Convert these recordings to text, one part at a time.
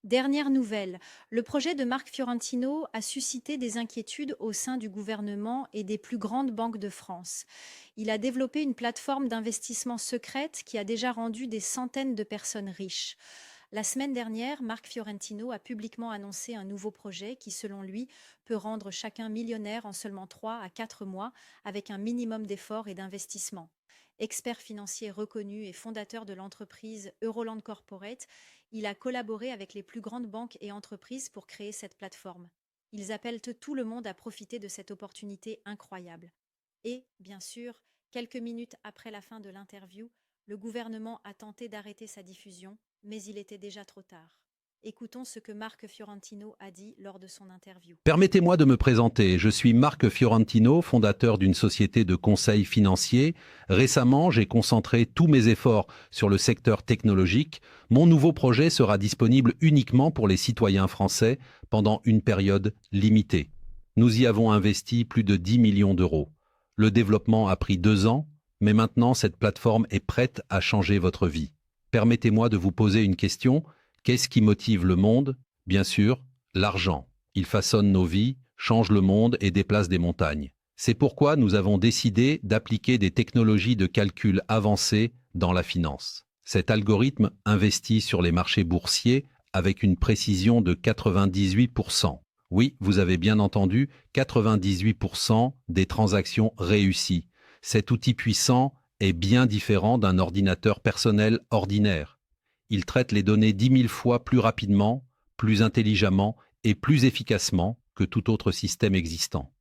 Dernière nouvelle, le projet de Marc Fiorentino a suscité des inquiétudes au sein du gouvernement et des plus grandes banques de France. Il a développé une plateforme d'investissement secrète qui a déjà rendu des centaines de personnes riches. La semaine dernière, Marc Fiorentino a publiquement annoncé un nouveau projet qui, selon lui, peut rendre chacun millionnaire en seulement 3 à 4 mois avec un minimum d'efforts et d'investissement. Expert financier reconnu et fondateur de l'entreprise Euroland Corporate, il a collaboré avec les plus grandes banques et entreprises pour créer cette plateforme. Ils appellent tout le monde à profiter de cette opportunité incroyable. Et, bien sûr, quelques minutes après la fin de l'interview, le gouvernement a tenté d'arrêter sa diffusion, mais il était déjà trop tard. Écoutons ce que Marc Fiorentino a dit lors de son interview. Permettez-moi de me présenter. Je suis Marc Fiorentino, fondateur d'une société de conseil financier. Récemment, j'ai concentré tous mes efforts sur le secteur technologique. Mon nouveau projet sera disponible uniquement pour les citoyens français pendant une période limitée. Nous y avons investi plus de 10 millions d'euros. Le développement a pris 2 ans, mais maintenant cette plateforme est prête à changer votre vie. Permettez-moi de vous poser une question. Qu'est-ce qui motive le monde? Bien sûr, l'argent. Il façonne nos vies, change le monde et déplace des montagnes. C'est pourquoi nous avons décidé d'appliquer des technologies de calcul avancées dans la finance. Cet algorithme investit sur les marchés boursiers avec une précision de 98%. Oui, vous avez bien entendu, 98% des transactions réussies. Cet outil puissant est bien différent d'un ordinateur personnel ordinaire. Il traite les données 10 000 fois plus rapidement, plus intelligemment et plus efficacement que tout autre système existant.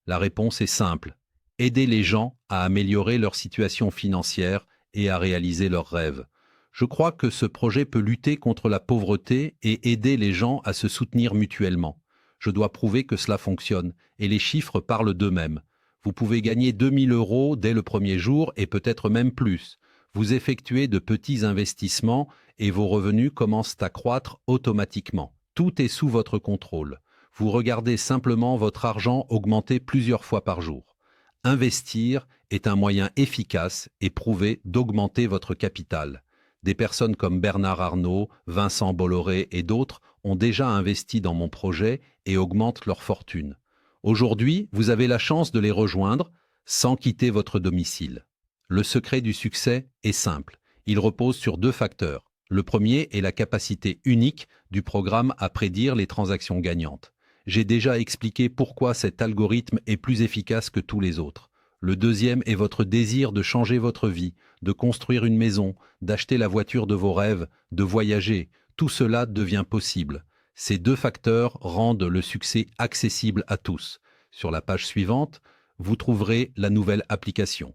La réponse est simple. Aider les gens à améliorer leur situation financière et à réaliser leurs rêves. Je crois que ce projet peut lutter contre la pauvreté et aider les gens à se soutenir mutuellement. Je dois prouver que cela fonctionne et les chiffres parlent d'eux-mêmes. Vous pouvez gagner 2 000 euros dès le premier jour et peut-être même plus. Vous effectuez de petits investissements et vos revenus commencent à croître automatiquement. Tout est sous votre contrôle. Vous regardez simplement votre argent augmenter plusieurs fois par jour. Investir est un moyen efficace et prouvé d'augmenter votre capital. Des personnes comme Bernard Arnault, Vincent Bolloré et d'autres ont déjà investi dans mon projet et augmentent leur fortune. Aujourd'hui, vous avez la chance de les rejoindre sans quitter votre domicile. Le secret du succès est simple. Il repose sur 2 facteurs. Le premier est la capacité unique du programme à prédire les transactions gagnantes. J'ai déjà expliqué pourquoi cet algorithme est plus efficace que tous les autres. Le deuxième est votre désir de changer votre vie, de construire une maison, d'acheter la voiture de vos rêves, de voyager. Tout cela devient possible. Ces 2 facteurs rendent le succès accessible à tous. Sur la page suivante, vous trouverez la nouvelle application.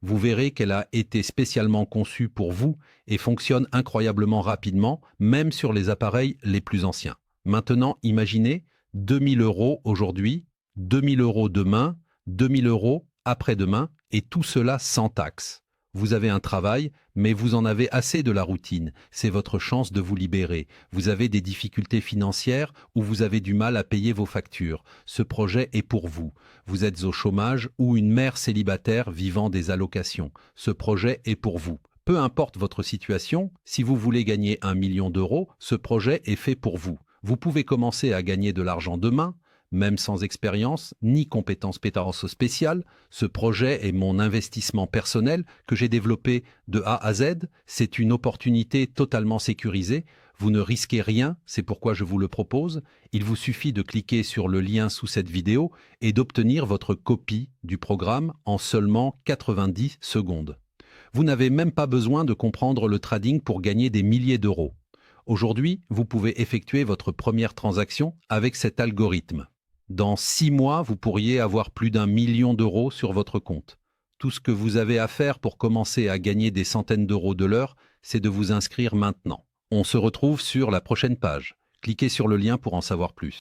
Vous verrez qu'elle a été spécialement conçue pour vous et fonctionne incroyablement rapidement, même sur les appareils les plus anciens. Maintenant, imaginez 2 000 euros aujourd'hui, 2 000 euros demain, 2 000 euros après-demain, et tout cela sans taxe. Vous avez un travail, mais vous en avez assez de la routine. C'est votre chance de vous libérer. Vous avez des difficultés financières ou vous avez du mal à payer vos factures. Ce projet est pour vous. Vous êtes au chômage ou une mère célibataire vivant des allocations. Ce projet est pour vous. Peu importe votre situation, si vous voulez gagner 1 million d'euros, ce projet est fait pour vous. Vous pouvez commencer à gagner de l'argent demain, même sans expérience ni compétences spéciales. Ce projet est mon investissement personnel que j'ai développé de A à Z. C'est une opportunité totalement sécurisée. Vous ne risquez rien, c'est pourquoi je vous le propose. Il vous suffit de cliquer sur le lien sous cette vidéo et d'obtenir votre copie du programme en seulement 90 secondes. Vous n'avez même pas besoin de comprendre le trading pour gagner des milliers d'euros. Aujourd'hui, vous pouvez effectuer votre première transaction avec cet algorithme. Dans 6 mois, vous pourriez avoir plus d'1 million d'euros sur votre compte. Tout ce que vous avez à faire pour commencer à gagner des centaines d'euros de l'heure, c'est de vous inscrire maintenant. On se retrouve sur la prochaine page. Cliquez sur le lien pour en savoir plus.